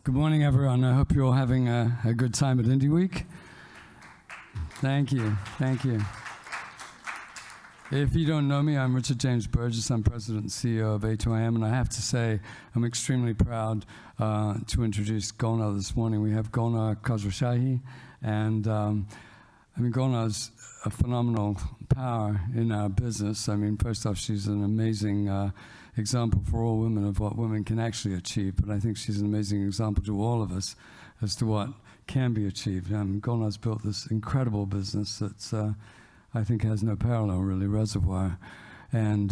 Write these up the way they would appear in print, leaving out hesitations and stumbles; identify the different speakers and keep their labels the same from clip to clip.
Speaker 1: Good morning, everyone. I hope you're all having a good time at Indie Week. Thank you. Thank you. If you don't know me, I'm Richard James Burgess. I'm President and CEO of A2IM, and I have to say I'm extremely proud to introduce Golnar this morning. We have Golnar Khosrowshahi, and Golnar's a phenomenal power in our business. I mean, first off, she's an amazing example for all women of what women can actually achieve, but I think she's an amazing example to all of us as to what can be achieved. Golnar's built this incredible business that's, I think, has no parallel, really, Reservoir. And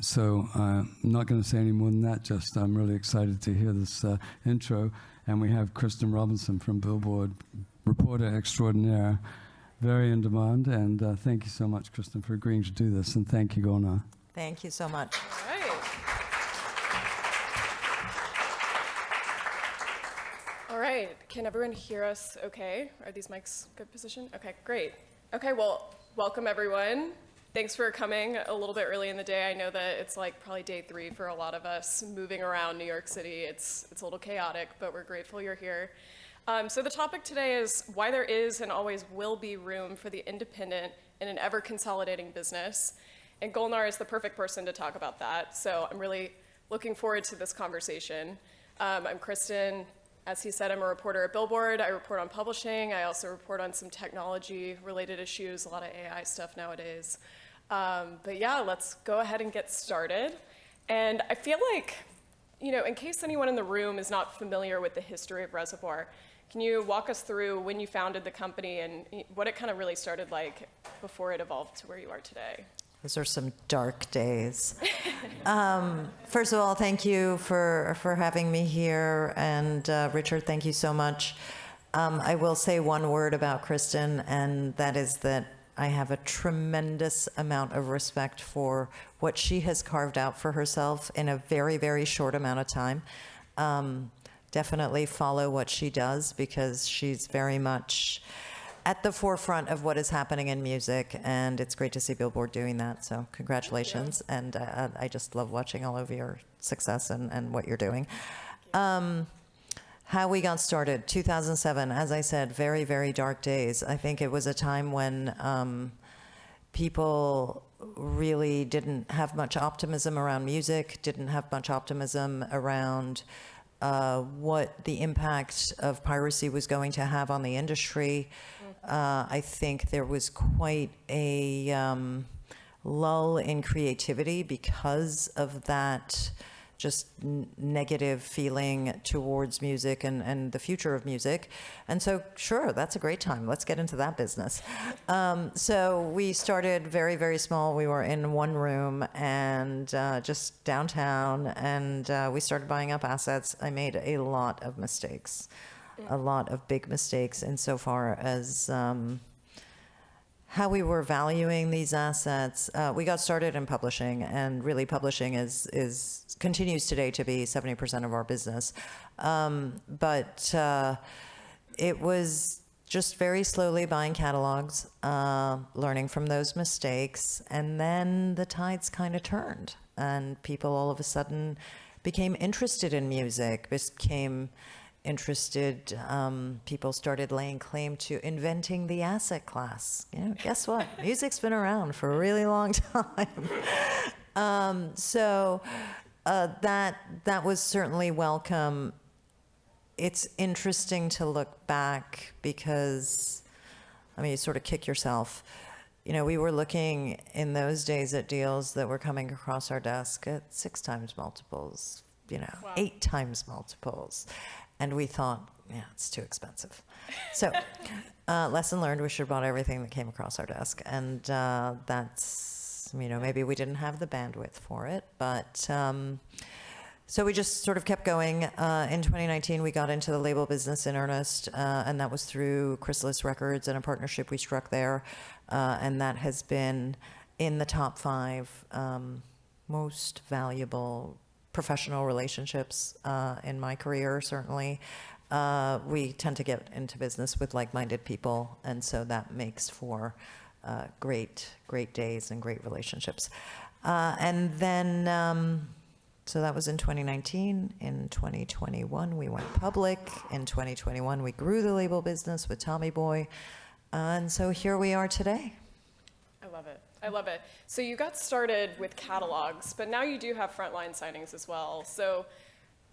Speaker 1: so I'm not going to say any more than that, just I'm really excited to hear this intro. And we have Kristin Robinson from Billboard, reporter extraordinaire, very in demand. And thank you so much, Kristin, for agreeing to do this. And thank you, Golnar.
Speaker 2: Thank you so much.
Speaker 3: All right. All right, can everyone hear us okay? Are these mics good position? Okay, great. Okay, well, welcome everyone. Thanks for coming a little bit early in the day. I know that it's like probably day 3 for a lot of us moving around New York City. It's a little chaotic, but we're grateful you're here. So the topic today is why there is and always will be room for the independent in an ever-consolidating business. And Golnar is the perfect person to talk about that. So I'm really looking forward to this conversation. I'm Kristin. As he said, I'm a reporter at Billboard. I report on publishing. I also report on some technology-related issues, a lot of AI stuff nowadays. But yeah, let's go ahead and get started. And I feel like, in case anyone in the room is not familiar with the history of Reservoir, can you walk us through when you founded the company and what it kind of really started like before it evolved to where you are today?
Speaker 2: Those are some dark days. First of all, thank you for having me here. And Richard, thank you so much. I will say one word about Kristin, and that is that I have a tremendous amount of respect for what she has carved out for herself in a very, very short amount of time. Definitely follow what she does because she's very much at the forefront of what is happening in music, and it's great to see Billboard doing that, so congratulations. And I just love watching all of your success and what you're doing. How we got started, 2007, as I said, very, very dark days. I think it was a time when people really didn't have much optimism around music, didn't have much optimism around what the impact of piracy was going to have on the industry. I think there was quite a lull in creativity because of that just negative feeling towards music and the future of music. And so, sure, that's a great time. Let's get into that business. So we started very, very small. We were in one room and just downtown, and we started buying up assets. I made a lot of mistakes. A lot of big mistakes insofar as how we were valuing these assets. We got started in publishing, and really publishing continues today to be 70% of our business. But it was just very slowly buying catalogs, learning from those mistakes, and then the tides kind of turned, and people all of a sudden became interested in music, became interested, people started laying claim to inventing the asset class. Guess what? Music's been around for a really long time. So that was certainly welcome. It's interesting to look back because, you sort of kick yourself. We were looking in those days at deals that were coming across our desk at 6 times multiples, wow. 8 times multiples. And we thought, yeah, it's too expensive. So lesson learned, we should have bought everything that came across our desk. And that's, maybe we didn't have the bandwidth for it. But so we just sort of kept going. In 2019, we got into the label business in earnest. And that was through Chrysalis Records and a partnership we struck there. And that has been in the top 5 most valuable professional relationships in my career, certainly. We tend to get into business with like-minded people, and so that makes for great days and great relationships. And then So that was in 2019. In 2021, we went public. In 2021, we grew the label business with Tommy Boy. And so here we are today.
Speaker 3: I love it. I love it. So you got started with catalogs, but now you do have frontline signings as well. So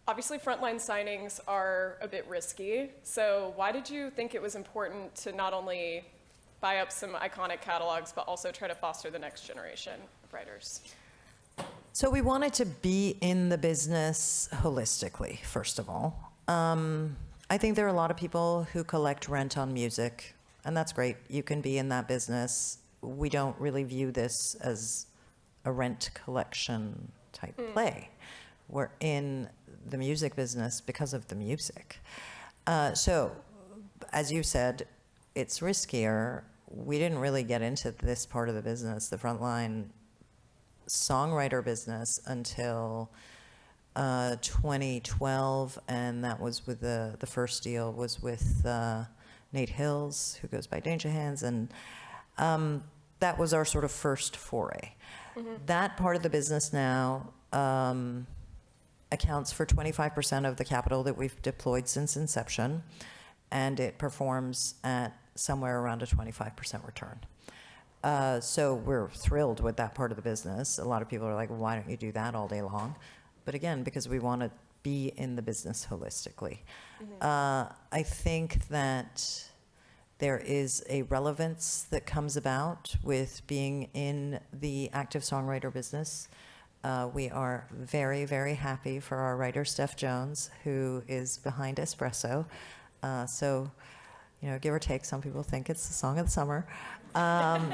Speaker 3: obviously frontline signings are a bit risky. So why did you think it was important to not only buy up some iconic catalogs, but also try to foster the next generation of writers?
Speaker 2: So we wanted to be in the business holistically, first of all. I think there are a lot of people who collect rent on music, and that's great. You can be in that business. We don't really view this as a rent collection type play. We're in the music business because of the music. So, as you said, it's riskier. We didn't really get into this part of the business, the frontline songwriter business, until 2012, and that was with the first deal was with Nate Hills, who goes by Danger Hands, and that was our sort of first foray. That part of the business now accounts for 25% of the capital that we've deployed since inception, and it performs at somewhere around a 25% return. So we're thrilled with that part of the business. A lot of people are like, why don't you do that all day long? But again, because we want to be in the business holistically. I think that there is a relevance that comes about with being in the active songwriter business. We are very, very happy for our writer, Steph Jones, who is behind Espresso. So, you know, give or take, some people think it's the song of the summer.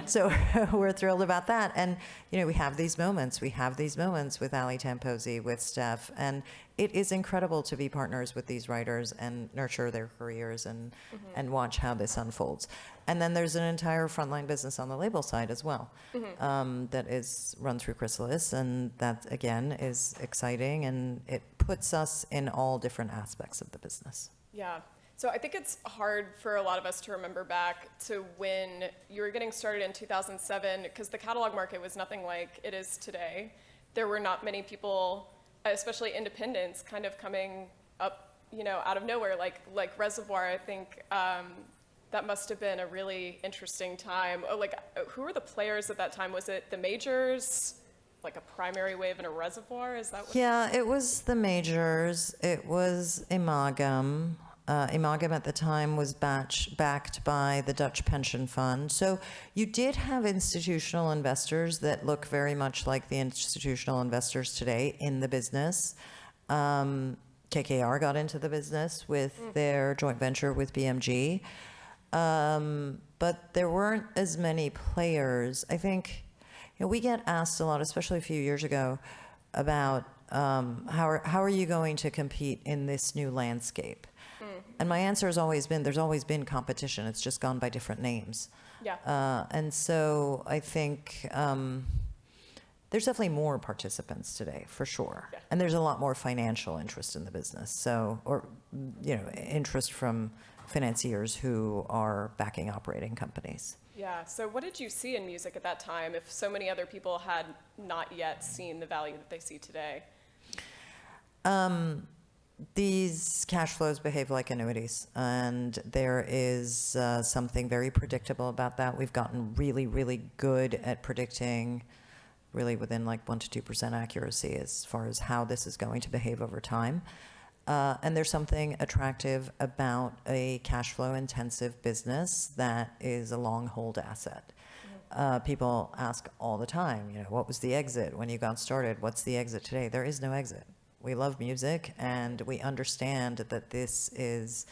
Speaker 2: So we're thrilled about that. And, you know, we have these moments. We have these moments with Ali Tamposi, with Steph. And it is incredible to be partners with these writers and nurture their careers and watch how this unfolds. And then there's an entire frontline business on the label side as well that is run through Chrysalis. And that, again, is exciting. And it puts us in all different aspects of the business.
Speaker 3: Yeah. So I think it's hard for a lot of us to remember back to when you were getting started in 2007, because the catalog market was nothing like it is today. There were not many people, especially independents, kind of coming up, you know, out of nowhere, like Reservoir. I think that must have been a really interesting time. Oh, like, who were the players at that time? Was it the majors, like a Primary Wave and a Reservoir? Is that what?
Speaker 2: Yeah, it was the majors. It was Imagam. Imagam at the time was backed by the Dutch pension fund. So you did have institutional investors that look very much like the institutional investors today in the business. KKR got into the business with their joint venture with BMG. But there weren't as many players. I think, you know, we get asked a lot, especially a few years ago, about how are you going to compete in this new landscape? And my answer has always been, there's always been competition. It's just gone by different names.
Speaker 3: Yeah.
Speaker 2: And so I think there's definitely more participants today, for sure.
Speaker 3: Yeah.
Speaker 2: And there's a lot more financial interest in the business. So, or, you know, interest from financiers who are backing operating companies.
Speaker 3: Yeah. So what did you see in music at that time if so many other people had not yet seen the value that they see today? These cash flows behave like annuities, and there is something very predictable about that. We've gotten really, really good at predicting, really within like 1% to 2% accuracy as far as how this is going to behave over time. And there's something attractive about a cash flow intensive business that is a long hold asset. People ask all the time, you know, what was the exit when you got started? What's the exit today? There is no exit. We love music, and we understand that this is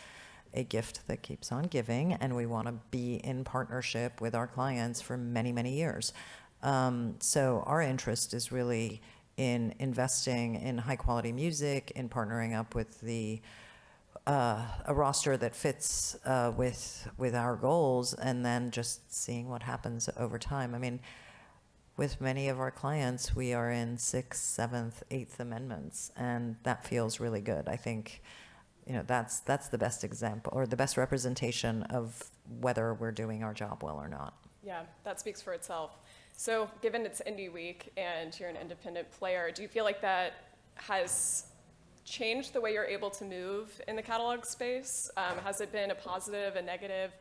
Speaker 3: a gift that keeps on giving, and we want to be in partnership with our clients for many, many years. So our interest is really in investing in high-quality music, in partnering up with a roster that fits with our goals, and then just seeing what happens over time. I mean, with many of our clients, we are in 6th, 7th, 8th amendments, and that feels really good. I think, you know, that's the best example or the best representation of whether we're doing our job well or not. Yeah, that speaks for itself. So given it's Indie Week and you're an independent player, do you feel like that has changed the way you're able to move in the catalog space? Has it been a positive, a negative?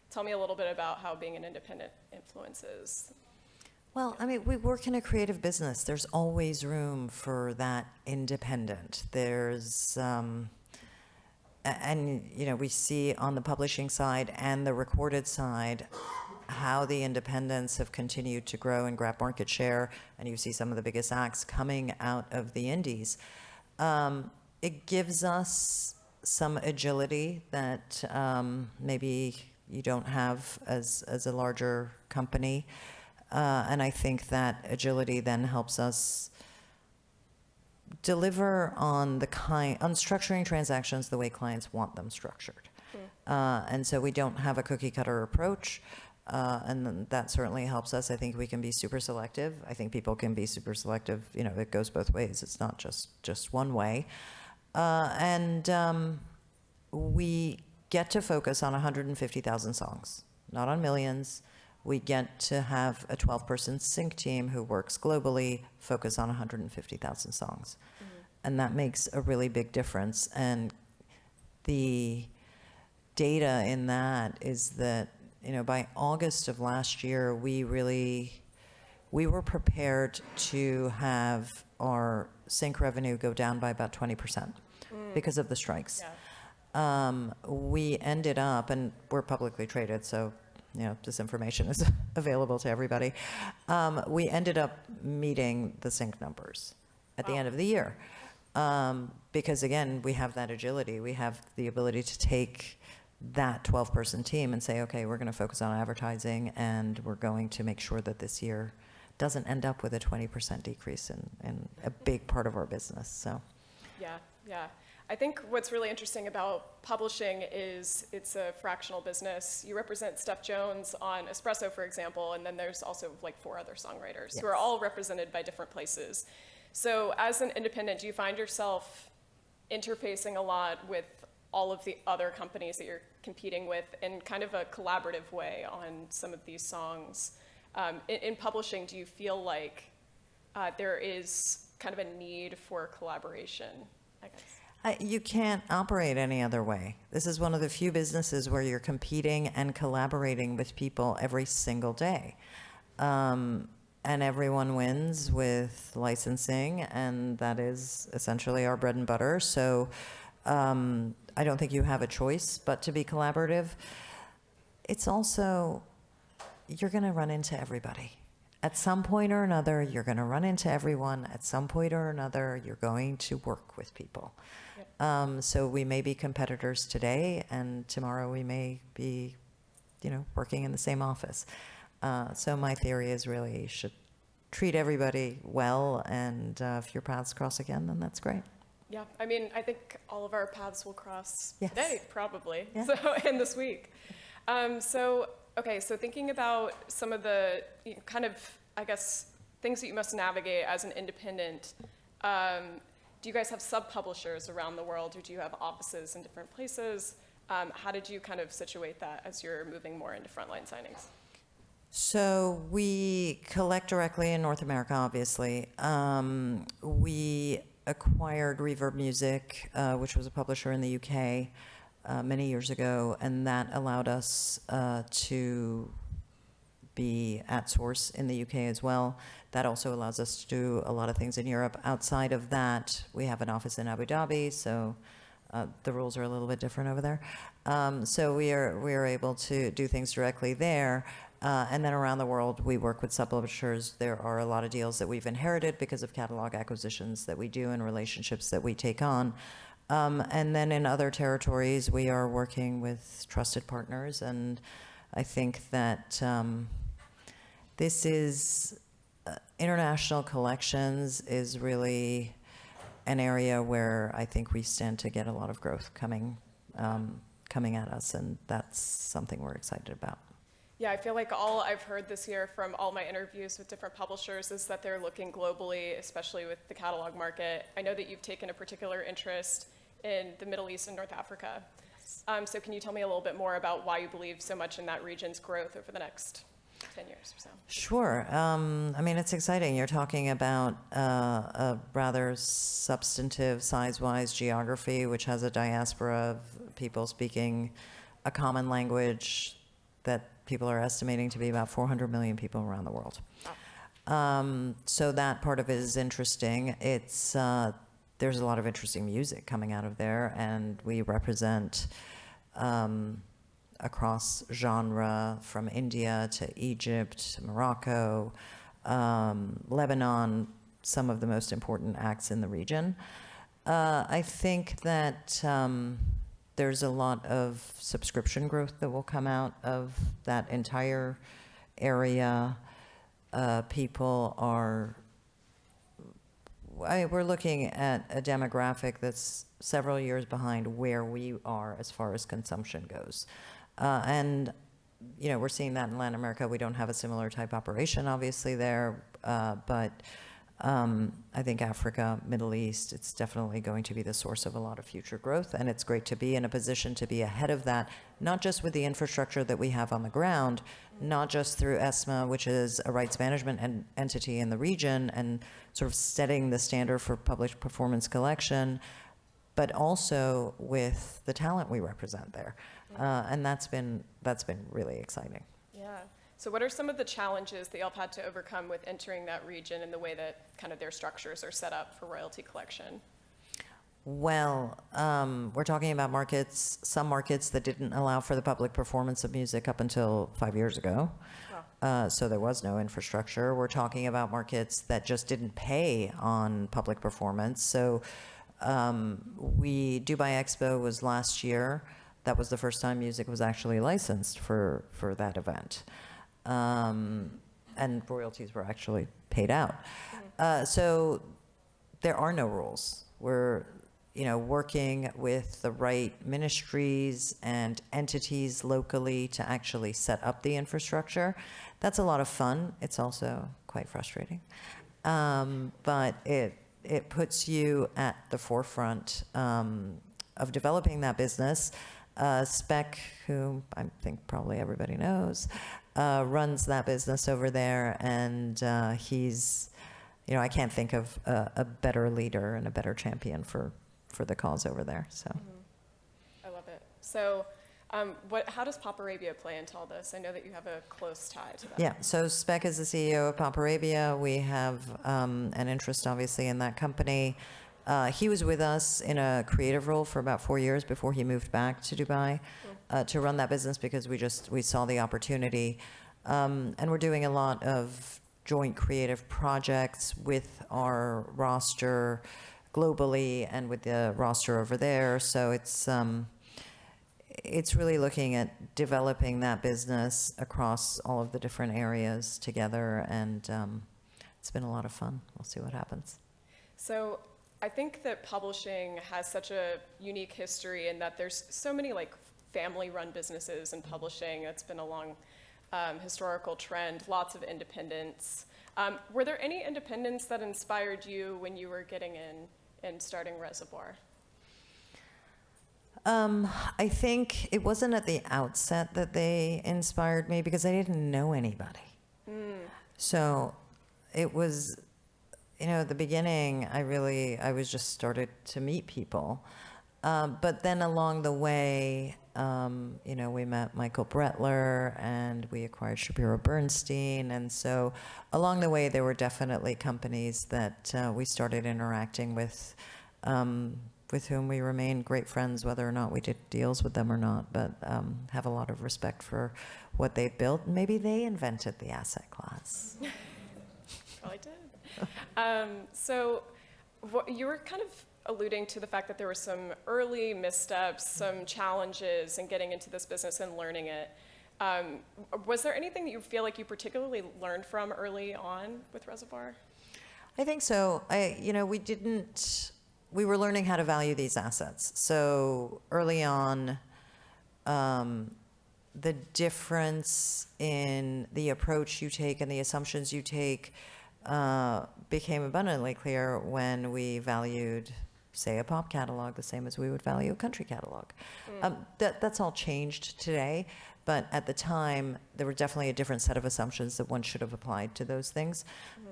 Speaker 3: Tell me a little bit about how being an independent influences.
Speaker 2: Well, I mean, we work in a creative business. There's always room for that independent. There's, and you know, we see on the publishing side and the recorded side how the independents have continued to grow and grab market share, and you see some of the biggest acts coming out of the indies. It gives us some agility that maybe you don't have as a larger company. And I think that agility then helps us deliver on on structuring transactions the way clients want them structured. And so we don't have a cookie cutter approach. And that certainly helps us. I think we can be super selective. I think people can be super selective. You know, it goes both ways. It's not just one way. And we get to focus on 150,000 songs, not on millions. We get to have a 12-person sync team who works globally, focus on 150,000 songs. And that makes a really big difference. And the data in that is that, you know, by August of last year, we were prepared to have our sync revenue go down by about 20% because of the strikes.
Speaker 3: Yeah.
Speaker 2: We ended up, and we're publicly traded, so you know, this information is available to everybody. We ended up meeting the sync numbers at the end of the year. Because again, we have that agility. We have the ability to take that 12-person team and say, okay, we're going to focus on advertising, and we're going to make sure that this year doesn't end up with a 20% decrease in a big part of our business. So,
Speaker 3: yeah. I think what's really interesting about publishing is it's a fractional business. You represent Steph Jones on Espresso, for example, and then there's also like 4 other songwriters who are all represented by different places. So as an independent, do you find yourself interfacing a lot with all of the other companies that you're competing with in kind of a collaborative way on some of these songs? In publishing, do you feel like there is kind of a need for collaboration, I guess?
Speaker 2: you can't operate any other way. This is one of the few businesses where you're competing and collaborating with people every single day. And everyone wins with licensing, and that is essentially our bread and butter. So I don't think you have a choice but to be collaborative. It's also, you're going to run into everybody. At some point or another, you're going to run into everyone. At some point or another, you're going to work with people. Yep. So we may be competitors today, and tomorrow we may be, you know, working in the same office. So my theory is really you should treat everybody well, and if your paths cross again, then that's great.
Speaker 3: Yeah, I mean, I think all of our paths will cross
Speaker 2: Yes.
Speaker 3: today, probably,
Speaker 2: Yeah.
Speaker 3: so, and this week. Okay, so thinking about some of the kind of, I guess, things that you must navigate as an independent, do you guys have sub-publishers around the world, or do you have offices in different places? How did you kind of situate that as you're moving more into frontline signings?
Speaker 2: So we collect directly in North America, obviously. We acquired Reverb Music, which was a publisher in the UK, many years ago, and that allowed us to be at source in the UK as well. That also allows us to do a lot of things in Europe. Outside of that, we have an office in Abu Dhabi, so the rules are a little bit different over there. So we are able to do things directly there. And then around the world, we work with sub-publishers. There are a lot of deals that we've inherited because of catalog acquisitions that we do and relationships that we take on. And then in other territories, we are working with trusted partners. And I think that this is, international collections is really an area where I think we stand to get a lot of growth coming at us. And that's something we're excited about.
Speaker 3: Yeah, I feel like all I've heard this year from all my interviews with different publishers is that they're looking globally, especially with the catalog market. I know that you've taken a particular interest in the Middle East and North Africa. So can you tell me a little bit more about why you believe so much in that region's growth over the next 10 years or so?
Speaker 2: Sure. I mean, it's exciting. You're talking about a rather substantive, size-wise geography, which has a diaspora of people speaking a common language that people are estimating to be about 400 million people around the world. So that part of it is interesting. It's there's a lot of interesting music coming out of there, and we represent across genre, from India to Egypt, Morocco, Lebanon, some of the most important acts in the region. I think that there's a lot of subscription growth that will come out of that entire area. People are, we're looking at a demographic that's several years behind where we are as far as consumption goes. And, you know, we're seeing that in Latin America. We don't have a similar type operation, obviously, there, but I think Africa, Middle East, it's definitely going to be the source of a lot of future growth, and it's great to be in a position to be ahead of that, not just with the infrastructure that we have on the ground, not just through ESMA, which is a rights management entity in the region and sort of setting the standard for public performance collection, but also with the talent we represent there. And that's been really exciting.
Speaker 3: Yeah. So what are some of the challenges that y'all have had to overcome with entering that region and the way that kind of their structures are set up for royalty collection?
Speaker 2: Well, we're talking about markets, some markets that didn't allow for the public performance of music up until 5 years ago.
Speaker 3: Wow.
Speaker 2: So there was no infrastructure. We're talking about markets that just didn't pay on public performance. So Dubai Expo was last year. That was the first time music was actually licensed for that event. And royalties were actually paid out. So there are no rules. We're, you know, working with the right ministries and entities locally to actually set up the infrastructure. That's a lot of fun. It's also quite frustrating. But it puts you at the forefront of developing that business. Spec, who I think probably everybody knows, runs that business over there, and he's, you know, I can't think of a better leader and a better champion for the cause over there. So,
Speaker 3: I love it. So, how does Pop Arabia play into all this? I know that you have a close tie to that.
Speaker 2: yeah. So Spec is the CEO of Pop Arabia. We have an interest, obviously, in that company. He was with us in a creative role for about 4 years before he moved back to Dubai to run that business, because we saw the opportunity. And we're doing a lot of joint creative projects with our roster globally and with the roster over there. So it's really looking at developing that business across all of the different areas together, and it's been a lot of fun. We'll see what happens.
Speaker 3: So I think that publishing has such a unique history in that there's so many like family-run businesses in publishing. It's been a long historical trend, lots of independents. Were there any independents that inspired you when you were getting in and starting Reservoir?
Speaker 2: I think it wasn't at the outset that they inspired me, because I didn't know anybody. So it was, you know, at the beginning, I was just started to meet people. But then along the way, you know, we met Michael Bretler and we acquired Shapiro Bernstein. And so along the way, there were definitely companies that we started interacting with whom we remain great friends, whether or not we did deals with them or not, but have a lot of respect for what they built. Maybe they invented the asset class.
Speaker 3: Probably did. So you were kind of alluding to the fact that there were some early missteps, some challenges in getting into this business and learning it. Was there anything that you feel like you particularly learned from early on with Reservoir?
Speaker 2: I think so. We were learning how to value these assets. So early on, the difference in the approach you take and the assumptions you take became abundantly clear when we valued say, a pop catalog the same as we would value a country catalog. That's all changed today, but at the time, there were definitely a different set of assumptions that one should have applied to those things.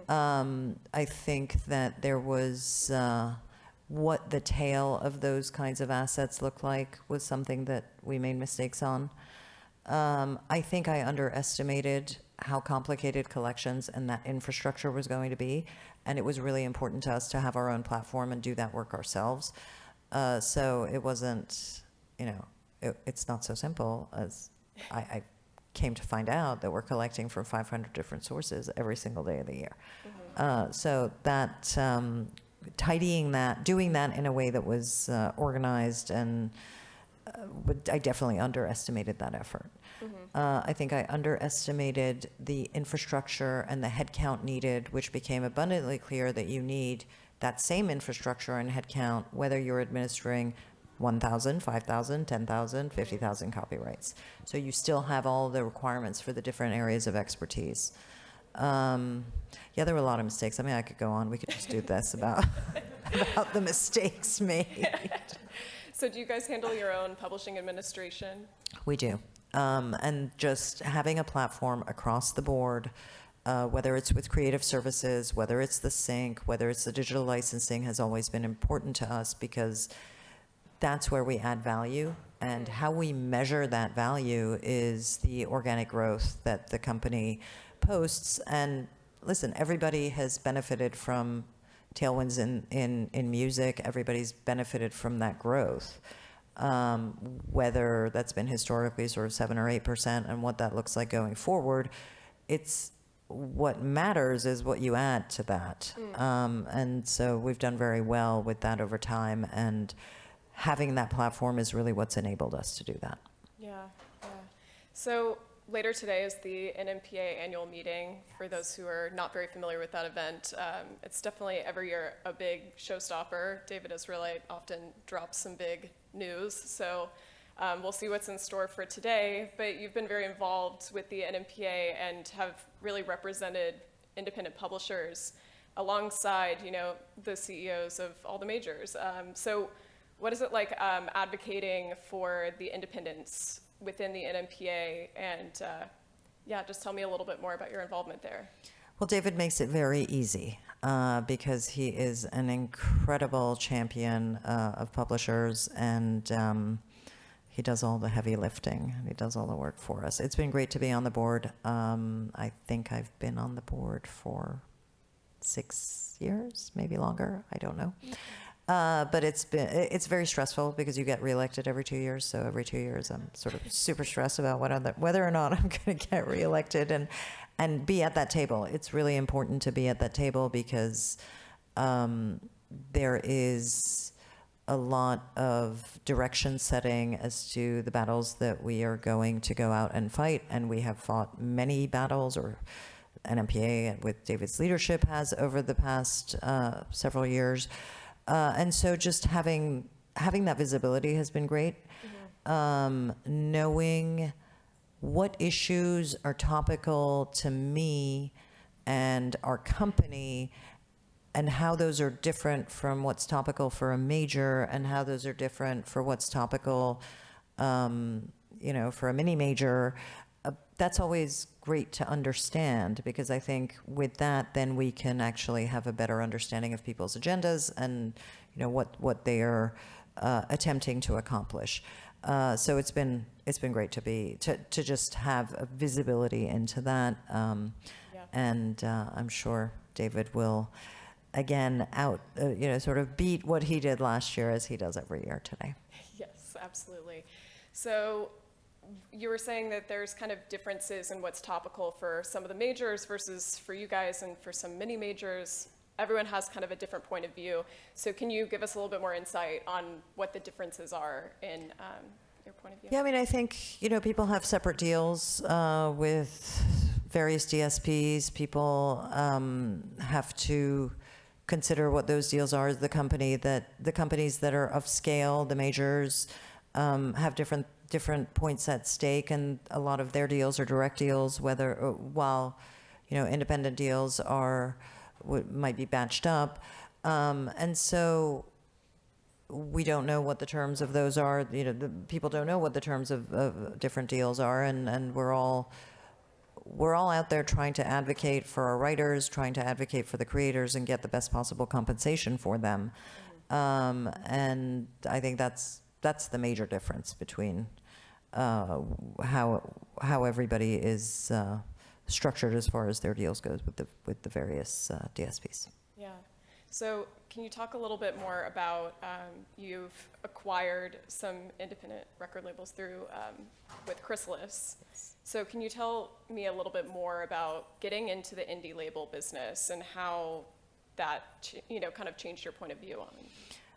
Speaker 2: I think that there was what the tail of those kinds of assets looked like was something that we made mistakes on. I think I underestimated how complicated collections and that infrastructure was going to be, and it was really important to us to have our own platform and do that work ourselves. So it wasn't, it's not so simple as I came to find out that we're collecting from 500 different sources every single day of the year. So that tidying that, doing that in a way that was organized and I definitely underestimated that effort. I think I underestimated the infrastructure and the headcount needed, which became abundantly clear that you need that same infrastructure and headcount, whether you're administering 1,000, 5,000, 10,000, 50,000 copyrights. So you still have all the requirements for the different areas of expertise. Yeah, there were a lot of mistakes. I mean, I could go on. We could just do this about the mistakes made.
Speaker 3: So do you guys handle your own publishing administration?
Speaker 2: We do. And just having a platform across the board, whether it's with creative services, whether it's the sync, whether it's the digital licensing, has always been important to us because that's where we add value. And how we measure that value is the organic growth that the company posts. And listen, everybody has benefited from tailwinds in music. Everybody's benefited from that growth. Whether that's been historically sort of 7 or 8% and what that looks like going forward, it's what matters is what you add to that. And so we've done very well with that over time, and having that platform is really what's enabled us to do that.
Speaker 3: Yeah. So later today is the NMPA annual meeting. For those who are not very familiar with that event, it's definitely every year a big showstopper. David Israelite often drops some big news, so we'll see what's in store for today. But you've been very involved with the NMPA and have really represented independent publishers alongside, the CEOs of all the majors. So what is it like advocating for the independence within the NMPA? And just tell me a little bit more about your involvement there.
Speaker 2: Well, David makes it very easy because he is an incredible champion of publishers, and he does all the heavy lifting. He does all the work for us. It's been great to be on the board. I think I've been on the board for 6 years, maybe longer. I don't know. But it's very stressful because you get reelected every 2 years. So every 2 years, I'm sort of super stressed about whether or not I'm going to get reelected and be at that table. It's really important to be at that table because there is a lot of direction setting as to the battles that we are going to go out and fight. And we have fought many battles, or NMPA with David's leadership has over the past several years. And so just having that visibility has been great. Knowing what issues are topical to me and our company, and how those are different from what's topical for a major, and how those are different for what's topical, for a mini major. That's always great to understand, because I think with that, then we can actually have a better understanding of people's agendas and, what they are attempting to accomplish. So it's been great to just have a visibility into that, and I'm sure David will again sort of beat what he did last year as he does every year today.
Speaker 3: Yes, absolutely. So you were saying that there's kind of differences in what's topical for some of the majors versus for you guys, and for some mini majors, everyone has kind of a different point of view. So can you give us a little bit more insight on what the differences are in your point of view?
Speaker 2: Yeah, I mean, I think, people have separate deals with various DSPs. People have to consider what those deals are. The companies that are of scale, the majors, have different points at stake, and a lot of their deals are direct deals, while independent deals might be batched up, and so we don't know what the terms of those are. You know, the people don't know what the terms of different deals are, and we're all out there trying to advocate for our writers, trying to advocate for the creators, and get the best possible compensation for them. And I think that's the major difference between how everybody is structured as far as their deals goes with the various DSPs.
Speaker 3: Yeah. So can you talk a little bit more about, you've acquired some independent record labels through, with Chrysalis. So can you tell me a little bit more about getting into the indie label business and how that, kind of changed your point of view on it?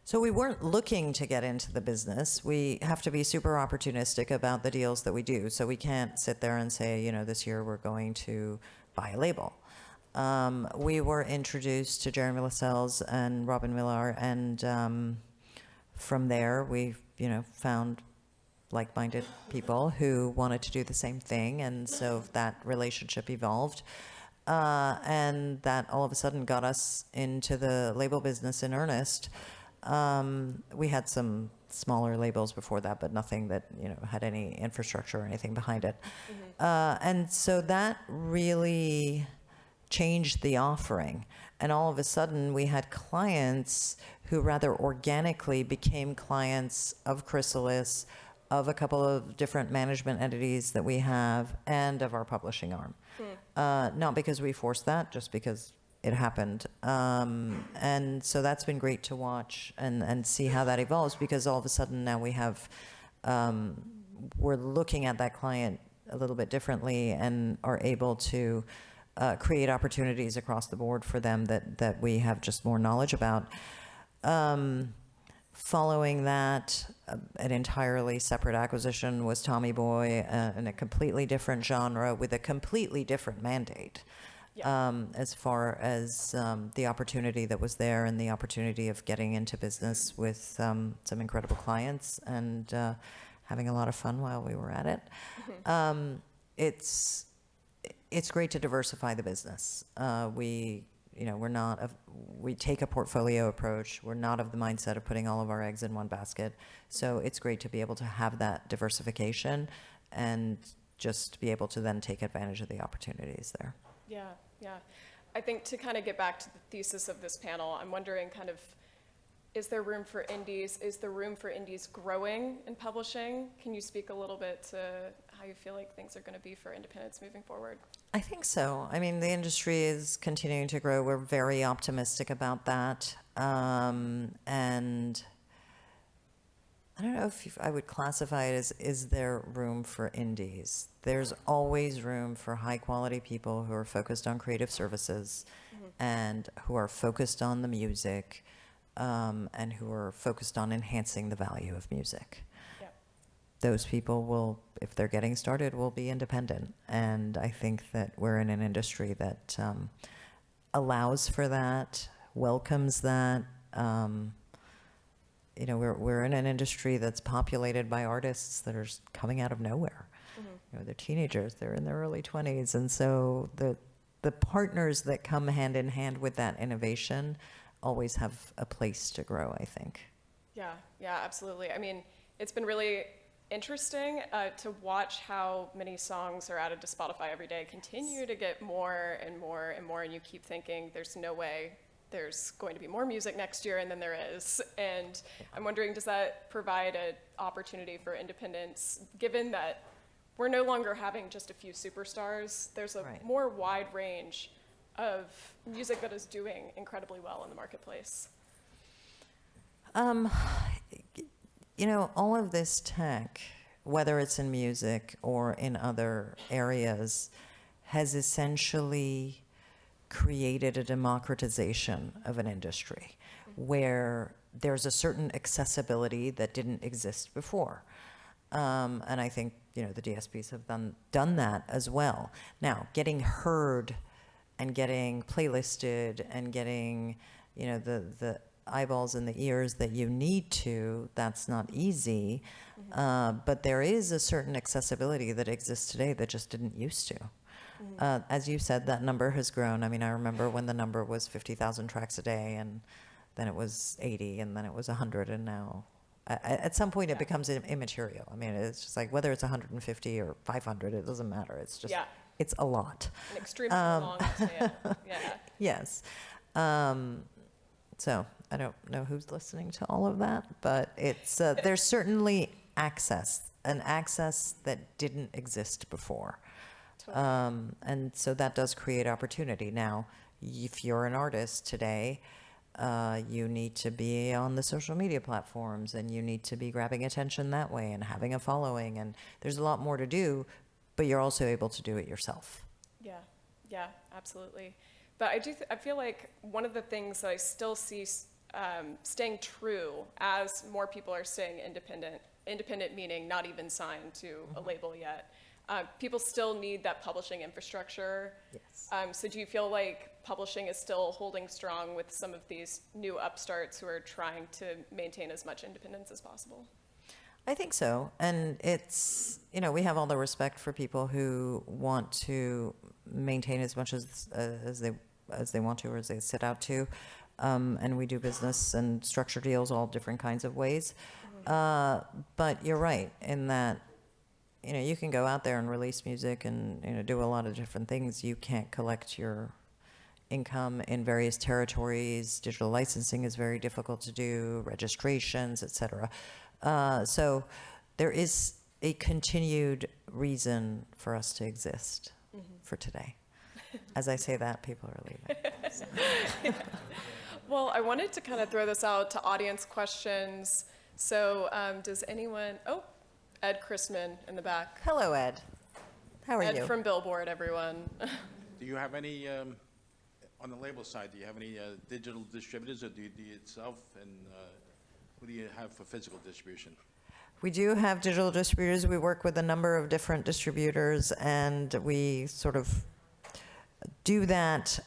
Speaker 2: So we weren't looking to get into the business. We have to be super opportunistic about the deals that we do. So we can't sit there and say, this year we're going to buy a label. We were introduced to Jeremy Lascelles and Robin Millar, and from there we, found like-minded people who wanted to do the same thing, and so that relationship evolved. And that all of a sudden got us into the label business in earnest. We had some smaller labels before that, but nothing that, had any infrastructure or anything behind it. And so that really changed the offering. And all of a sudden, we had clients who rather organically became clients of Chrysalis, of a couple of different management entities that we have, and of our publishing arm. Not because we forced that, just because it happened. And so that's been great to watch and see how that evolves, because all of a sudden now we have, we're looking at that client a little bit differently and are able to create opportunities across the board for them that we have just more knowledge about. Following that, an entirely separate acquisition was Tommy Boy, in a completely different genre with a completely different mandate. As far as the opportunity that was there and the opportunity of getting into business with some incredible clients and having a lot of fun while we were at it. It's great to diversify the business. We take a portfolio approach. We're not of the mindset of putting all of our eggs in one basket. So it's great to be able to have that diversification and just be able to then take advantage of the opportunities there.
Speaker 3: Yeah. I think to kind of get back to the thesis of this panel, I'm wondering kind of, is there room for indies? Is there room for indies growing in publishing? Can you speak a little bit to how you feel like things are going to be for independents moving forward?
Speaker 2: I think so. I mean, the industry is continuing to grow. We're very optimistic about that. And I don't know if I would classify it as, is there room for indies? There's always room for high-quality people who are focused on creative services and who are focused on the music and who are focused on enhancing the value of music. Those people will, if they're getting started, will be independent. And I think that we're in an industry that allows for that, welcomes that. We're in an industry that's populated by artists that are coming out of nowhere. They're teenagers, they're in their early 20s. And so the partners that come hand in hand with that innovation always have a place to grow, I think.
Speaker 3: Yeah, absolutely. I mean, it's been really interesting to watch how many songs are added to Spotify every day continue to get more and more and more, and you keep thinking there's no way there's going to be more music next year, and then there is. And I'm wondering, does that provide an opportunity for independents, given that we're no longer having just a few superstars? There's a more wide range of music that is doing incredibly well in the marketplace.
Speaker 2: All of this tech, whether it's in music or in other areas, has essentially created a democratization of an industry where there's a certain accessibility that didn't exist before. And I think, the DSPs have done that as well. Now, getting heard and getting playlisted and getting, the eyeballs and the ears that you need to, that's not easy. But there is a certain accessibility that exists today that just didn't used to. As you said, that number has grown. I mean, I remember when the number was 50,000 tracks a day, and then it was 80, and then it was 100, and now at some point it becomes immaterial. I mean, it's just like whether it's 150 or 500, it doesn't matter. It's just, it's a lot.
Speaker 3: An extremely long tail. Yeah.
Speaker 2: Yes. So I don't know who's listening to all of that, but it's there's certainly an access that didn't exist before.
Speaker 3: Totally.
Speaker 2: And so that does create opportunity. Now, if you're an artist today, you need to be on the social media platforms, and you need to be grabbing attention that way and having a following, and there's a lot more to do, but you're also able to do it yourself.
Speaker 3: Yeah, absolutely. But I feel like one of the things that I still see staying true as more people are staying independent meaning not even signed to a label yet, people still need that publishing infrastructure.
Speaker 2: Yes.
Speaker 3: So do you feel like publishing is still holding strong with some of these new upstarts who are trying to maintain as much independence as possible?
Speaker 2: I think so. And it's, we have all the respect for people who want to maintain as much as they want to, or as they set out to. And we do business and structure deals all different kinds of ways. But you're right in that, you can go out there and release music and, do a lot of different things. You can't collect your income in various territories. Digital licensing is very difficult to do, registrations, et cetera. So there is a continued reason for us to exist for today. As I say that, people are leaving.
Speaker 3: Well, I wanted to kind of throw this out to audience questions. So does anyone, Ed Chrisman in the back.
Speaker 2: Hello, Ed. How are you?
Speaker 3: Ed from Billboard, everyone.
Speaker 4: Do you have any, on the label side, do you have any digital distributors, or do you do it yourself? And who do you have for physical distribution?
Speaker 2: We do have digital distributors. We work with a number of different distributors, and we sort of do that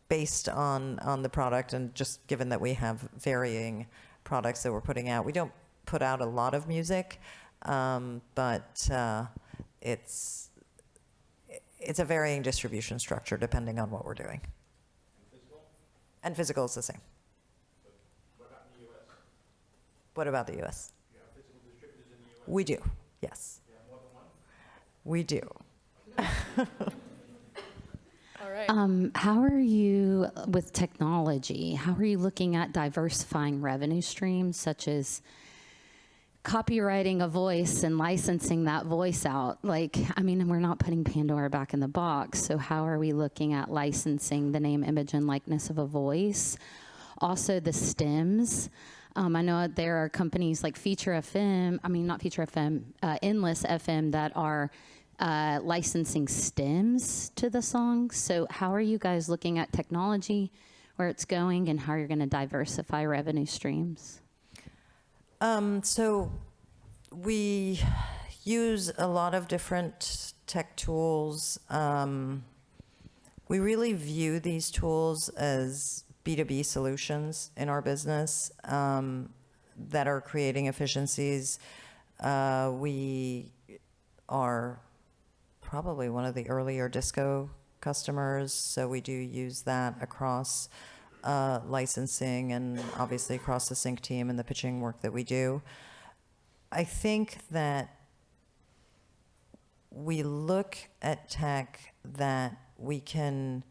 Speaker 2: based on the product, and just given that we have varying products that we're putting out. We don't put out a lot of music, but it's a varying distribution structure depending on what we're doing.
Speaker 4: And physical?
Speaker 2: And physical is the same.
Speaker 4: What about in the U.S.?
Speaker 2: What about the U.S.?
Speaker 4: Do you have physical distributors in the U.S.?
Speaker 2: We do, yes.
Speaker 4: You have more than one?
Speaker 2: We do.
Speaker 3: All right.
Speaker 5: How are you with technology? How are you looking at diversifying revenue streams, such as copywriting a voice and licensing that voice out? We're not putting Pandora back in the box, so how are we looking at licensing the name, image, and likeness of a voice? Also, the stems. I know there are companies like Endless FM that are licensing stems to the song. So how are you guys looking at technology, where it's going, and how you're going to diversify revenue streams?
Speaker 2: So we use a lot of different tech tools. We really view these tools as B2B solutions in our business that are creating efficiencies. We are probably one of the earlier disco customers, so we do use that across licensing and obviously across the sync team and the pitching work that we do. I think that we look at tech that we can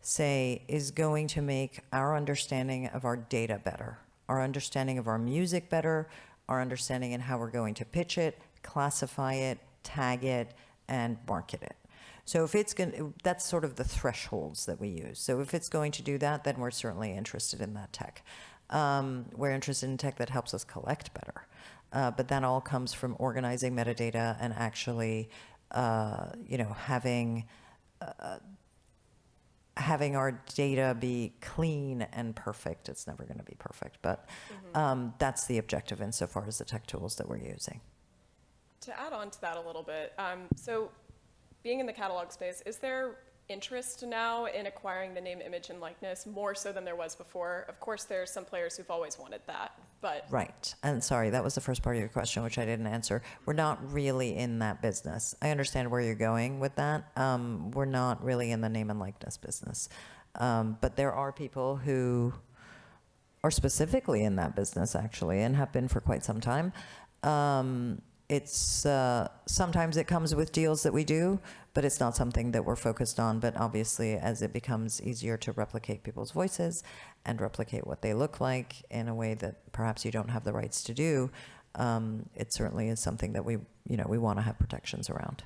Speaker 2: say is going to make our understanding of our data better, our understanding of our music better, our understanding in how we're going to pitch it, classify it, tag it, and market it. So if it's going, that's sort of the thresholds that we use. So if it's going to do that, then we're certainly interested in that tech. We're interested in tech that helps us collect better. But that all comes from organizing metadata and actually, having our data be clean and perfect. It's never going to be perfect, but that's the objective insofar as the tech tools that we're using.
Speaker 3: To add on to that a little bit, so being in the catalog space, is there interest now in acquiring the name, image, and likeness more so than there was before? Of course, there are some players who've always wanted that, but...
Speaker 2: Right. And sorry, that was the first part of your question, which I didn't answer. We're not really in that business. I understand where you're going with that. We're not really in the name and likeness business. But there are people who are specifically in that business actually, and have been for quite some time. It's sometimes it comes with deals that we do, but it's not something that we're focused on. But obviously, as it becomes easier to replicate people's voices and replicate what they look like in a way that perhaps you don't have the rights to do, it certainly is something that we want to have protections around.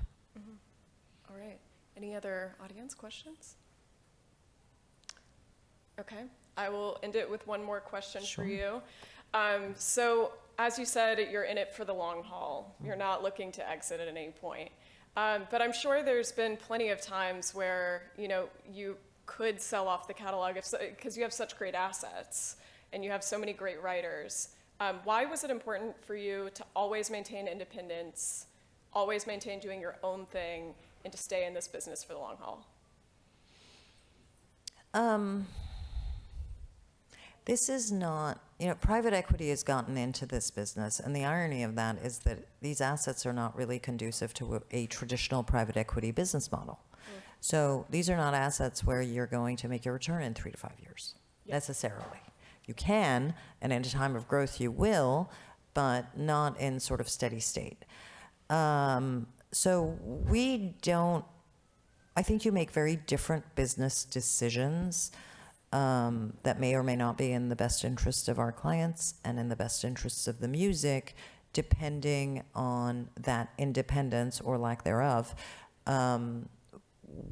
Speaker 3: All right. Any other audience questions? Okay. I will end it with one more question for you. So, as you said, you're in it for the long haul. You're not looking to exit at any point. But I'm sure there's been plenty of times where, you could sell off the catalog because you have such great assets and you have so many great writers. Why was it important for you to always maintain independence, always maintain doing your own thing, and to stay in this business for the long haul?
Speaker 2: This is not, private equity has gotten into this business, and the irony of that is that these assets are not really conducive to a traditional private equity business model. So these are not assets where you're going to make your return in 3 to 5 years, necessarily. You can, and in a time of growth you will, but not in sort of steady state. So I think you make very different business decisions that may or may not be in the best interest of our clients and in the best interests of the music, depending on that independence or lack thereof,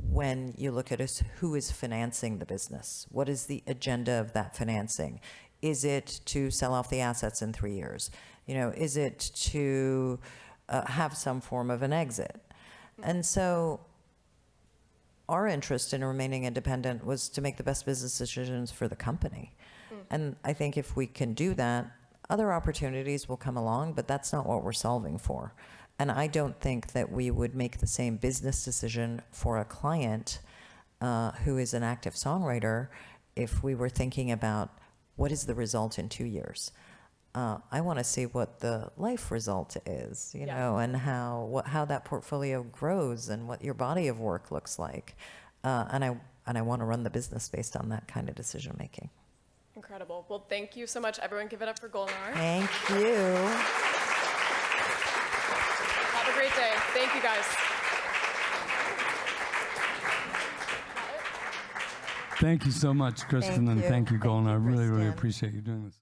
Speaker 2: when you look at who is financing the business. What is the agenda of that financing? Is it to sell off the assets in 3 years? Is it to have some form of an exit? And so our interest in remaining independent was to make the best business decisions for the company. And I think if we can do that, other opportunities will come along, but that's not what we're solving for. And I don't think that we would make the same business decision for a client who is an active songwriter if we were thinking about what is the result in 2 years. I want to see what the life result is, and how that portfolio grows and what your body of work looks like. And I want to run the business based on that kind of decision making.
Speaker 3: Incredible. Well, thank you so much. Everyone give it up for Golnar.
Speaker 2: Thank you.
Speaker 3: Have a great day. Thank you, guys.
Speaker 1: Thank you so much, Kristen, and thank you,
Speaker 2: Thank
Speaker 1: Golnar. I
Speaker 2: you,
Speaker 1: really, really
Speaker 2: Kristen.
Speaker 1: appreciate you doing this.